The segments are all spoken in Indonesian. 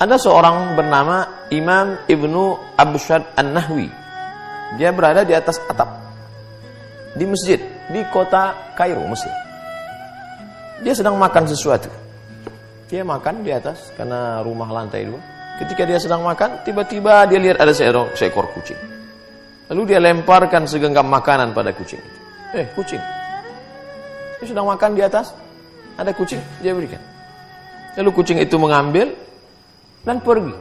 Ada seorang bernama Imam Ibnu Abshad An-Nahwi. Dia berada di atas atap di masjid di kota Kairo, Mesir. Dia sedang makan sesuatu. Dia makan di atas karena rumah lantai 2. Ketika dia sedang makan, tiba-tiba dia lihat ada seekor kucing. Lalu dia lemparkan segenggam makanan pada kucing itu. Kucing. Dia sedang makan di atas, ada kucing, dia berikan. Lalu kucing itu mengambil dan pergi.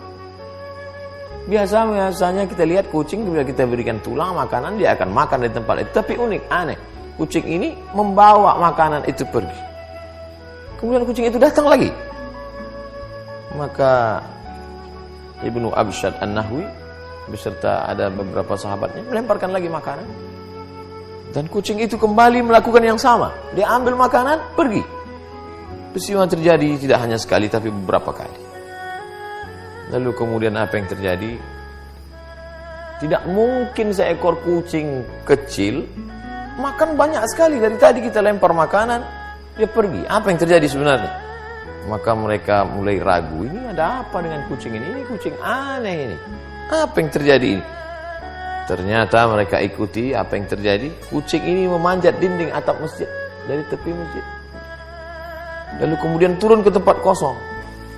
Biasanya kita lihat kucing bila kita berikan tulang makanan, dia akan makan di tempat itu. Tapi unik, aneh. Kucing ini membawa makanan itu pergi. Kemudian kucing itu datang lagi. Maka Ibnu Abshad An-Nahwi beserta ada beberapa sahabatnya melemparkan lagi makanan. Dan kucing itu kembali melakukan yang sama. Dia ambil makanan, pergi. Peristiwa terjadi tidak hanya sekali tapi beberapa kali. Lalu kemudian apa yang terjadi? Tidak mungkin seekor kucing kecil makan banyak sekali. Dari tadi kita lempar makanan, dia pergi. Apa yang terjadi sebenarnya? Maka mereka mulai ragu, ini ada apa dengan kucing ini? Ini kucing aneh ini. Apa yang terjadi ini? Ternyata mereka ikuti apa yang terjadi. Kucing ini memanjat dinding atap masjid dari tepi masjid. Lalu kemudian turun ke tempat kosong.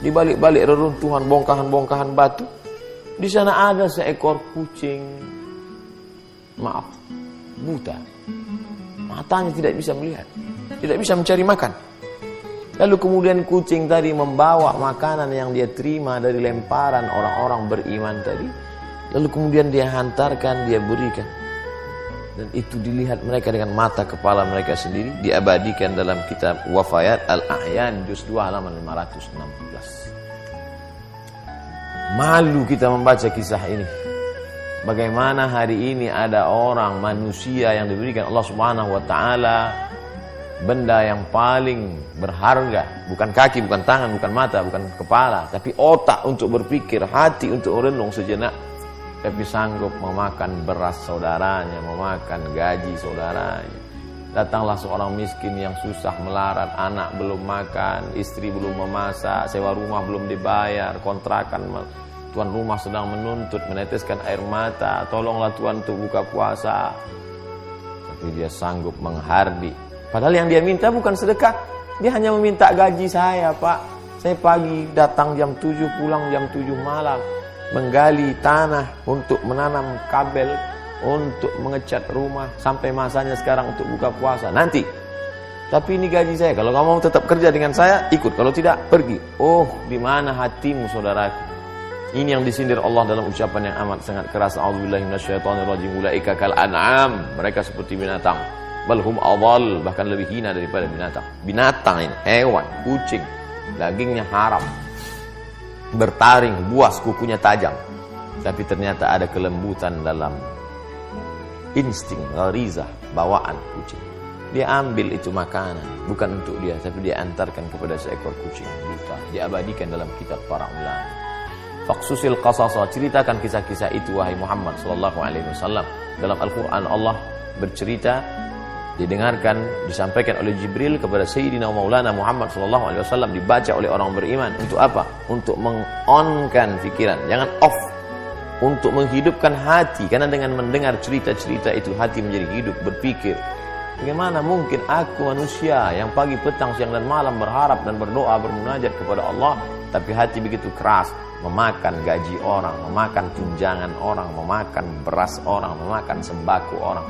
Di balik-balik reruntuhan bongkahan-bongkahan batu, di sana ada seekor kucing, buta. Matanya tidak bisa melihat, tidak bisa mencari makan. Lalu kemudian kucing tadi membawa makanan yang dia terima dari lemparan orang-orang beriman tadi. Lalu kemudian dia hantarkan, dia berikan. Dan itu dilihat mereka dengan mata kepala mereka sendiri. Diabadikan dalam kitab Wafayat Al-A'yan juz 2 halaman 516. Malu kita membaca kisah ini. Bagaimana hari ini ada orang manusia yang diberikan Allah Subhanahu wa taala benda yang paling berharga, bukan kaki, bukan tangan, bukan mata, bukan kepala, tapi otak untuk berpikir, hati untuk merenung sejenak. Tapi sanggup memakan beras saudaranya, memakan gaji saudaranya. Datanglah seorang miskin yang susah melarat, anak belum makan, istri belum memasak, sewa rumah belum dibayar, kontrakan tuan rumah sedang menuntut, meneteskan air mata, tolonglah Tuhan untuk buka puasa. Tapi dia sanggup menghardi. Padahal yang dia minta bukan sedekah, dia hanya meminta gaji saya, Pak. Saya pagi datang jam 7, pulang jam 7 malam. Menggali tanah untuk menanam kabel, untuk mengecat rumah, sampai masanya sekarang untuk buka puasa. Nanti. Tapi ini gaji saya. Kalau kamu mau tetap kerja dengan saya, ikut. Kalau tidak, pergi. Oh, di mana hatimu, saudaraku? Ini yang disindir Allah dalam ucapan yang amat sangat keras. A'udzubillahi minasyaitonirrajim. Ulaika kal an'am. Mereka seperti binatang. Balhum adall, bahkan lebih hina daripada binatang. Binatang ini, hewan, kucing, dagingnya haram. Bertaring, buas, kukunya tajam. Tapi ternyata ada kelembutan dalam insting, gharizah, bawaan kucing. Dia ambil itu makanan, bukan untuk dia, tapi dia antarkan kepada seekor kucing buta. Diabadikan dalam kitab para ulama. Faqsusil qasasa, ceritakan kisah-kisah itu wahai Muhammad sallallahu alaihi wasallam. Dalam Al-Qur'an Allah bercerita, didengarkan, disampaikan oleh Jibril kepada Sayyidina Maulana Muhammad sallallahu alaihi wasallam, dibaca oleh orang beriman. Untuk apa? Untuk meng-on-kan pikiran, jangan off. Untuk menghidupkan hati, karena dengan mendengar cerita-cerita itu hati menjadi hidup, berpikir. Bagaimana mungkin aku manusia yang pagi, petang, siang dan malam berharap dan berdoa, bermunajat kepada Allah, tapi hati begitu keras, memakan gaji orang, memakan tunjangan orang, memakan beras orang, memakan sembako orang.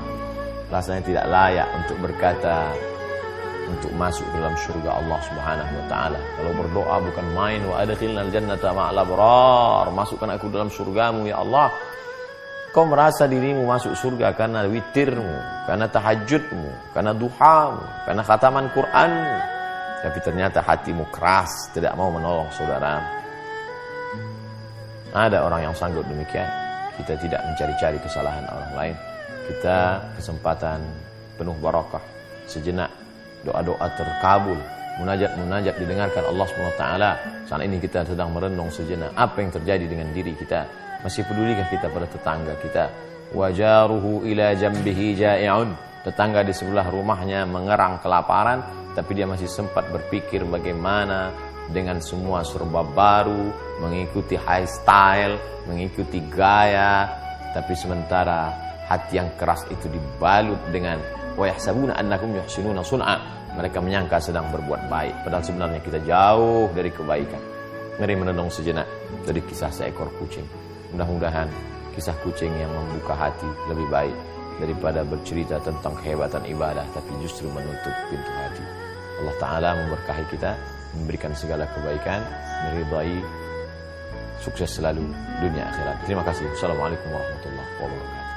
Rasanya tidak layak untuk berkata, untuk masuk dalam surga Allah Subhanahu wa taala. Kalau berdoa bukan main, wa adkhilnal jannata ma'al abrar, masukkan aku dalam surgamu ya Allah. Kau merasa dirimu masuk surga karena witirmu, karena tahajudmu, karena duhamu, karena khataman Qur'anmu. Tapi ternyata hatimu keras, tidak mau menolong saudaramu. Ada orang yang sanggup demikian. Kita tidak mencari-cari kesalahan orang lain. Kita kesempatan penuh barakah, sejenak doa-doa terkabul, munajat-munajat didengarkan Allah SWT. Saat ini kita sedang merenung sejenak apa yang terjadi dengan diri kita. Masih pedulikah kita pada tetangga kita? Wajaruhu ila jambihi ja'i'un, tetangga di sebelah rumahnya mengerang kelaparan, tapi dia masih sempat berpikir bagaimana dengan semua serba baru, mengikuti high style, mengikuti gaya, tapi sementara hati yang keras itu dibalut dengan wa yahsabuna annakum yuhsinuna sun'a. Mereka menyangka sedang berbuat baik, padahal sebenarnya kita jauh dari kebaikan. Mari menenung sejenak dari kisah seekor kucing. Mudah-mudahan kisah kucing yang membuka hati lebih baik daripada bercerita tentang kehebatan ibadah tapi justru menutup pintu hati. Allah Ta'ala memberkahi kita, memberikan segala kebaikan, meridai, sukses selalu dunia akhirat. Terima kasih. Assalamualaikum warahmatullahi wabarakatuh.